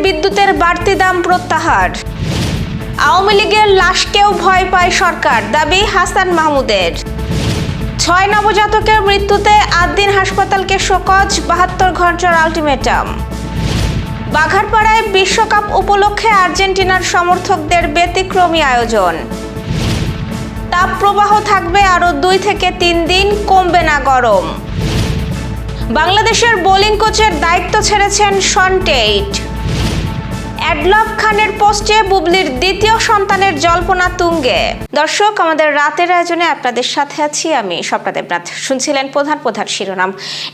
বিদ্যুতের বাড়তি দাম প্রত্যাহার। আওয়ামী লীগের লাশকেও ভয় পায় সরকার, দাবি হাসান মাহমুদের। 6 নবজাতকের মৃত্যুতে 8 দিন হাসপাতালকে শোকজ, 72 ঘন্টার আলটিমেটাম। বাঘারপাড়ায় বিশ্বকাপ উপলক্ষে আর্জেন্টিনার সমর্থকদের ব্যতিক্রমী আয়োজন। তাপপ্রবাহ থাকবে আরও 2 থেকে 3 দিন, কমবে না গরম। বাংলাদেশের বোলিং কোচের দায়িত্ব ছেড়েছেন শন টেইট। অ্যাডলফ খানের পোস্টে বুবলির দ্বিতীয় সন্তানের জল্পনা তুঙ্গে। দর্শক, আমাদের রাতের আয়োজনে আপনাদের সাথে আছি আমি স্বপ্না দেবনাথ। শুনছিলেন প্রধান শিরোনাম।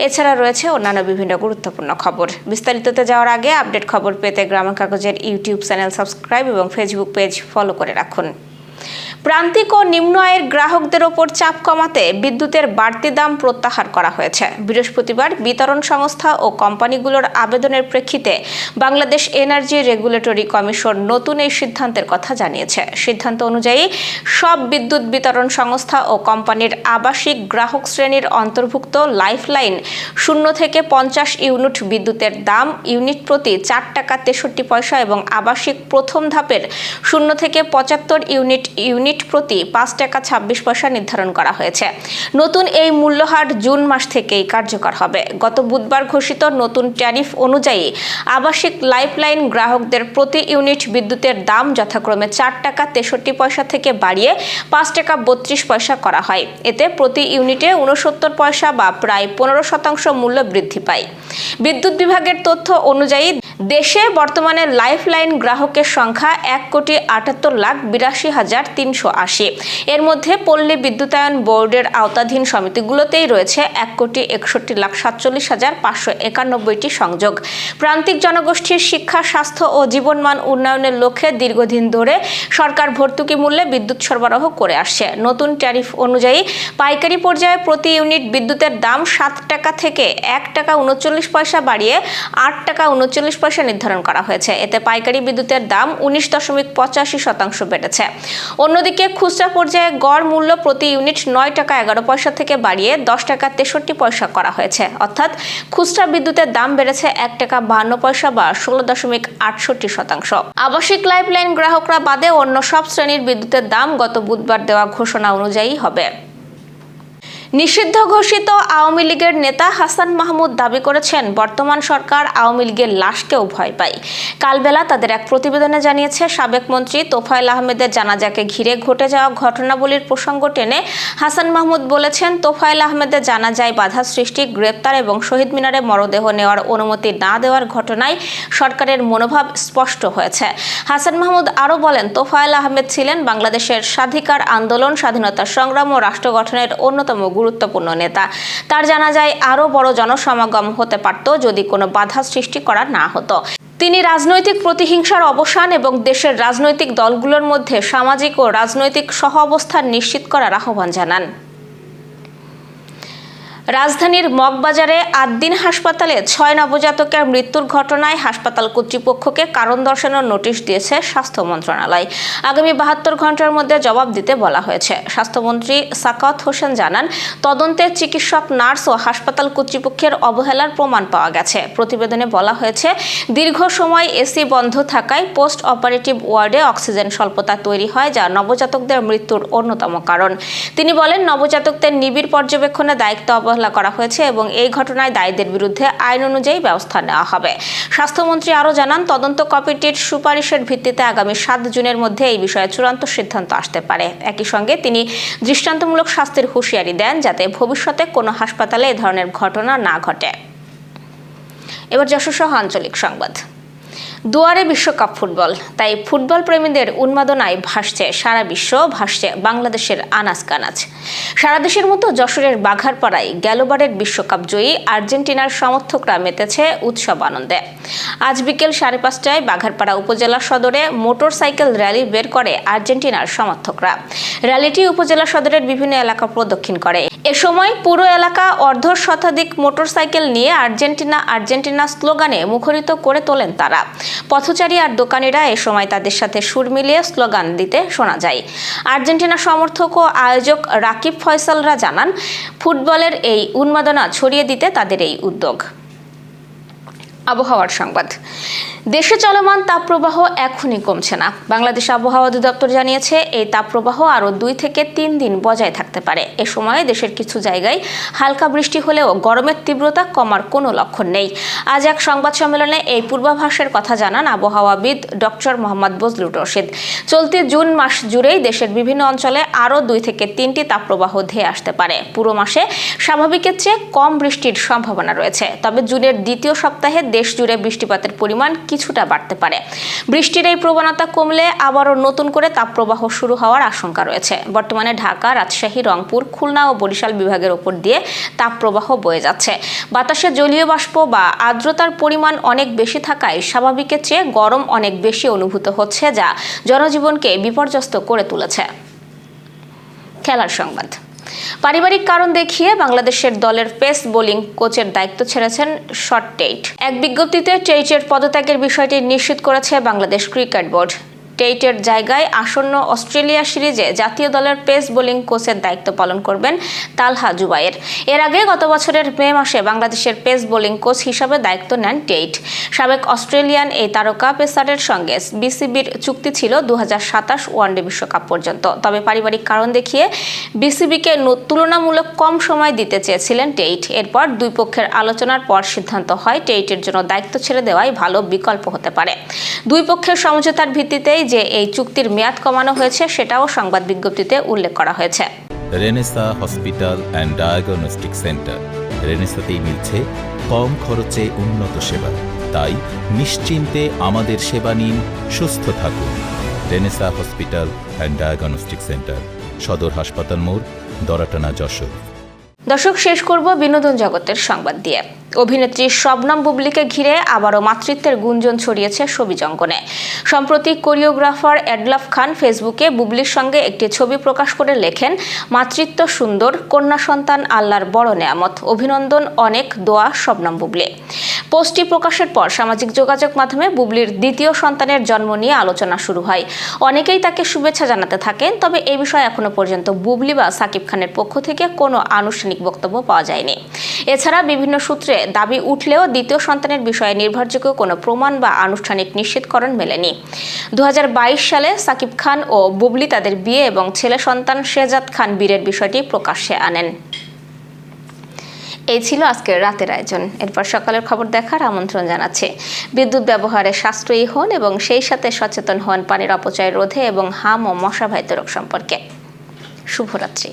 এছাড়া রয়েছে অন্যান্য বিভিন্ন গুরুত্বপূর্ণ খবর। বিস্তারিততে যাওয়ার আগে আপডেট খবর পেতে গ্রামীণ কাগজের ইউটিউব চ্যানেল সাবস্ক্রাইব এবং ফেসবুক পেজ ফলো করে রাখুন। প্রান্তিক ও নিম্ন আয়ের গ্রাহকদের ওপর চাপ কমাতে বিদ্যুতের বাড়তি দাম প্রত্যাহার করা হয়েছে। বৃহস্পতিবার বিতরণ সংস্থা ও কোম্পানিগুলোর আবেদনের প্রেক্ষিতে বাংলাদেশ এনার্জি রেগুলেটরি কমিশন নতুন এই সিদ্ধান্তের কথা জানিয়েছে। সিদ্ধান্ত অনুযায়ী সব বিদ্যুৎ বিতরণ সংস্থা ও কোম্পানির আবাসিক গ্রাহক শ্রেণীর অন্তর্ভুক্ত লাইফলাইন 0 থেকে 50 ইউনিট বিদ্যুতের দাম ইউনিট প্রতি 4 টাকা 63 পয়সা এবং আবাসিক প্রথম ধাপের 0 থেকে 75 ইউনিট প্রতি 5 টাকা 26 পয়সা নির্ধারণ করা হয়েছে। নতুন এই মূল্যহার জুন মাস থেকেই কার্যকর হবে। গত বুধবার ঘোষিত নতুন ট্যারিফ অনুযায়ী আবাসিক লাইফলাইন গ্রাহকদের প্রতি ইউনিট বিদ্যুতের দাম যথাক্রমে 4 টাকা 63 পয়সা থেকে বাড়িয়ে 5 টাকা 32 পয়সা করা হয়। এতে প্রতি ইউনিটে 69 পয়সা বা প্রায় 15% মূল্য বৃদ্ধি পায়। বিদ্যুৎ বিভাগের তথ্য অনুযায়ী দেশে বর্তমানে লাইফলাইন গ্রাহকের সংখ্যা 1,78,82,380। এর মধ্যে পল্লী বিদ্যুতায়ন বোর্ডের আওতাধীন সমিতিগুলোতেই রয়েছে 1,61,47,591টি সংযোগ। প্রান্তিক জনগোষ্ঠীর শিক্ষা, স্বাস্থ্য ও জীবনমান উন্নয়নের লক্ষ্যে দীর্ঘদিন ধরে সরকার ভর্তুকি মূল্যে বিদ্যুৎ সরবরাহ করে আসছে। নতুন ট্যারিফ অনুযায়ী পাইকারি পর্যায়ে প্রতি ইউনিট বিদ্যুতের দাম 7 টাকা থেকে 1 টাকা 39 পয়সা বাড়িয়ে 8 টাকা 39 পয়সা নির্ধারণ করা হয়েছে। এতে পাইকারি বিদ্যুতের দাম 19.85% বেড়েছে। অন্যদিকে খুচরা পর্যায়ে গড় মূল্য প্রতি ইউনিট 9 টাকা 11 পয়সা থেকে বাড়িয়ে 10 টাকা 63 পয়সা করা হয়েছে। অর্থাৎ খুচরা বিদ্যুতের দাম বেড়েছে 1 টাকা 52 পয়সা বা 16.68%। আবাসিক লাইফলাইন গ্রাহকরা বাদে অন্য সব শ্রেণীর বিদ্যুতের দাম গত বুধবার দেওয়া ঘোষণা অনুযায়ী হবে। নিষিদ্ধ ঘোষিত আওয়ামী লীগের নেতা হাসান মাহমুদ দাবি করেছেন, বর্তমান সরকার আওয়ামী লীগের লাশকেও ভয় পায়। কালবেলা তাদের এক প্রতিবেদনে জানিয়েছে, সাবেক মন্ত্রী তোফায়েল আহমেদের জানাজাকে ঘিরে ঘটে যাওয়া ঘটনাবলীর প্রসঙ্গ টেনে হাসান মাহমুদ বলেছেন, তোফায়েল আহমেদের জানাজায় বাধা সৃষ্টি, গ্রেপ্তার এবং শহীদ মিনারে মরদেহ নেওয়ার অনুমতি না দেওয়ার ঘটনায় সরকারের মনোভাব স্পষ্ট হয়েছে। হাসান মাহমুদ আরও বলেন, তোফায়েল আহমেদ ছিলেন বাংলাদেশের স্বাধিকার আন্দোলন, স্বাধীনতা সংগ্রাম ও রাষ্ট্র গঠনের অন্যতম গুরুত্বপূর্ণ নেতা। তার জানাজায় আরও বড় জনসমাগম হতে পারত যদি কোনো বাধা সৃষ্টি করা না হতো। তিনি রাজনৈতিক প্রতিহিংসার অবসান এবং দেশের রাজনৈতিক দলগুলোর মধ্যে সামাজিক ও রাজনৈতিক সহাবস্থান নিশ্চিত করার আহ্বান জানান। রাজধানীর মগবাজারে 8 দিন হাসপাতালে 6 নবজাতকের মৃত্যুর ঘটনায় হাসপাতাল কর্তৃপক্ষকে কারণ দর্শানোর নোটিশ দিয়েছে স্বাস্থ্য মন্ত্রণালয়। আগামী 72 ঘন্টার মধ্যে জবাব দিতে বলা হয়েছে। স্বাস্থ্যমন্ত্রী সাকাওয়াত হোসেন জানান, তদন্তে চিকিৎসক, নার্স ও হাসপাতাল কর্তৃপক্ষের অবহেলার প্রমাণ পাওয়া গেছে। প্রতিবেদনে বলা হয়েছে, দীর্ঘ সময় এসি বন্ধ থাকায় পোস্ট অপারেটিভ ওয়ার্ডে অক্সিজেন স্বল্পতা তৈরি হয়, যা নবজাতকদের মৃত্যুর অন্যতম কারণ। তিনি বলেন, নবজাতকদের নিবিড় পর্যবেক্ষণে দায়িত্ব অবহেলা করা হয়েছে এবং এই ঘটনায় দায়ীদের বিরুদ্ধে আইন অনুযায়ী ব্যবস্থা নেওয়া হবে। স্বাস্থ্যমন্ত্রী আরও জানান, তদন্ত কমিটির সুপারিশের ভিত্তিতে আগামী 7 জুনের মধ্যে এই বিষয়ে চূড়ান্ত সিদ্ধান্ত আসতে পারে। একই সঙ্গে তিনি দৃষ্টান্তমূলক শাস্তির হুঁশিয়ারি দেন, যাতে ভবিষ্যতে কোনো হাসপাতালে এ ধরনের ঘটনা না ঘটে। এবার যশোর সহ আঞ্চলিক সংবাদ। দুয়ারে বিশ্বকাপ ফুটবল, তাই ফুটবল প্রেমীদের উন্মাদনায় ভাসছে সারা বিশ্ব, ভাসছে বাংলাদেশের আনাজ কানাজ। সারা দেশের মতো যশোরের বাঘারপাড়ায় গেলবারের বিশ্বকাপ জয়ী আর্জেন্টিনার সমর্থকরা মেতেছে উৎসব আনন্দে। আজ বিকেল 5:30টায় বাঘারপাড়া উপজেলা সদরে মোটরসাইকেল র্যালি বের করে আর্জেন্টিনার সমর্থকরা। র্যালিটি উপজেলা সদরের বিভিন্ন এলাকা প্রদক্ষিণ করে। এ সময় পুরো এলাকা অর্ধশতাধিক মোটরসাইকেল নিয়ে আর্জেন্টিনা আর্জেন্টিনা স্লোগানে মুখরিত করে তোলেন তারা। পথচারী আর দোকানিরা এ সময় তাদের সাথে সুর মিলিয়ে স্লোগান দিতে শোনা যায়। আর্জেন্টিনা সমর্থক ও আয়োজক রাকিব ফয়সালরা জানান, ফুটবলের এই উন্মাদনা ছড়িয়ে দিতে তাদের এই উদ্যোগ। আবহাওয়ার সংবাদ। দেশে চলমান তাপপ্রবাহ এখনই কমছে না। বাংলাদেশ আবহাওয়া অধিদপ্তর জানিয়েছে, এই তাপপ্রবাহ আরও 2 থেকে 3 দিন বজায় থাকতে পারে। এ সময় দেশের কিছু জায়গায় হালকা বৃষ্টি হলেও গরমের তীব্রতা কমার কোনো লক্ষণ নেই। আজ এক সংবাদ সম্মেলনে এই পূর্বাভাসের কথা জানান আবহাওয়াবিদ ডক্টর মোহাম্মদ বজলুর রশিদ। চলতি জুন মাস জুড়েই দেশের বিভিন্ন অঞ্চলে আরও 2 থেকে 3টি তাপপ্রবাহ ধেয়ে আসতে পারে। পুরো মাসে স্বাভাবিকের চেয়ে কম বৃষ্টির সম্ভাবনা রয়েছে। তবে জুনের দ্বিতীয় সপ্তাহে দেশ জুড়ে বৃষ্টিপাতের পরিমাণ কিছুটা বাড়তে পারে। বৃষ্টির এই প্রবণতা কমলে আবারও নতুন করে তাপপ্রবাহ শুরু হওয়ার আশঙ্কা রয়েছে। বর্তমানে ঢাকা, রাজশাহী, রংপুর, খুলনা ও বরিশাল বিভাগের উপর দিয়ে তাপপ্রবাহ বয়ে যাচ্ছে। বাতাসে জলীয় বাষ্প বা আর্দ্রতার পরিমাণ অনেক বেশি থাকায় স্বাভাবিকের চেয়ে গরম অনেক বেশি অনুভূত হচ্ছে, যা জনজীবনকে বিপর্যস্ত করে তুলেছে। খেলার সংবাদ। পারিবারিক কারণ দেখিয়ে বাংলাদেশের দলের পেস বোলিং কোচের দায়িত্ব ছেড়েছেন শট টেইট। এক বিজ্ঞপ্তিতে টেইটের পদত্যাগের বিষয়টি নিশ্চিত করেছে বাংলাদেশ ক্রিকেট বোর্ড। টেইটের জায়গায় আসন্ন অস্ট্রেলিয়া সিরিজে জাতীয় দলের পেস বোলিং কোচের দায়িত্ব পালন করবেন তালহা জুবায়ের। এর আগে গত বছরের মে মাসে বাংলাদেশের পেস বোলিং কোচ হিসাবে দায়িত্ব নেন টেইট। সাবেক অস্ট্রেলিয়ান এই তারকা পেসারের সঙ্গে বিসিবির চুক্তি ছিল 2027 ওয়ানডে বিশ্বকাপ পর্যন্ত। তবে পারিবারিক কারণ দেখিয়ে বিসিবিকে তুলনামূলক কম সময় দিতে চেয়েছিলেন টেইট। এরপর দুই পক্ষের আলোচনার পর সিদ্ধান্ত হয় টেইটের জন্য দায়িত্ব ছেড়ে দেওয়াই ভালো বিকল্প হতে পারে। দুই পক্ষের সমঝোতার ভিত্তিতেই যে এই চুক্তির মেয়াদ কমানো হয়েছে সেটাও সংবাদ বিজ্ঞপ্তিতে উল্লেখ করা হয়েছে। Renaissance hospital and diagnostic centre. রেনেসাতেই মিলছে কম খরচে উন্নত সেবা। তাই নিশ্চিন্তে আমাদের সেবা নিন, সুস্থ থাকুন। Renaissance hospital and diagnostic centre, সদর হাসপাতাল মোড়, দরাটানা, যশোর। দর্শক, শেষ করব বিনোদন জগতের সংবাদ দিয়ে। অভিনেত্রী শবনম বুবলিকে ঘিরে আবারও মাতৃত্বের গুঞ্জন ছড়িয়েছে শোবিজ অঙ্গনে। সম্প্রতি কোরিওগ্রাফার এডলাফ খান ফেসবুকে বুবলির সঙ্গে একটি ছবি প্রকাশ করে লেখেন, মাতৃত্ব সুন্দর, কন্যা সন্তান আল্লাহর বড় নেয়ামত, অভিনন্দন, অনেক দোয়া শবনম বুবলি। পোস্টটি প্রকাশের পর সামাজিক যোগাযোগ মাধ্যমে বুবলির দ্বিতীয় সন্তানের জন্ম নিয়ে আলোচনা শুরু হয়। অনেকেই তাকে শুভেচ্ছা জানাতে থাকেন। তবে এই বিষয়ে এখনো পর্যন্ত বুবলি বা সাকিব খানের পক্ষ থেকে কোনো আনুষ্ঠানিক বক্তব্য পাওয়া যায়নি। এছাড়া বিভিন্ন সূত্রে দাবি উঠলেও দ্বিতীয় সন্তানের বিষয়ে নির্ভরযোগ্য কোনো প্রমাণ বা আনুষ্ঠানিক নিশ্চিতকরণ মেলেনি। 2022 সালে সাকিব খান ও বুবলি তাদের বিয়ে এবং ছেলে সন্তান শেহজাদ খান বীরের বিষয়টি প্রকাশ্যে আনেন। এই ছিল আজকের রাতের আয়োজন। এরপর সকালের খবর দেখার আমন্ত্রণ জানাচ্ছে। বিদ্যুৎ ব্যবহারে সাশ্রয়ী হন এবং সেই সাথে সচেতন হন পানির অপচয় রোধে এবং হাম ও মশাবাহিত রোগ সম্পর্কে। শুভরাত্রি।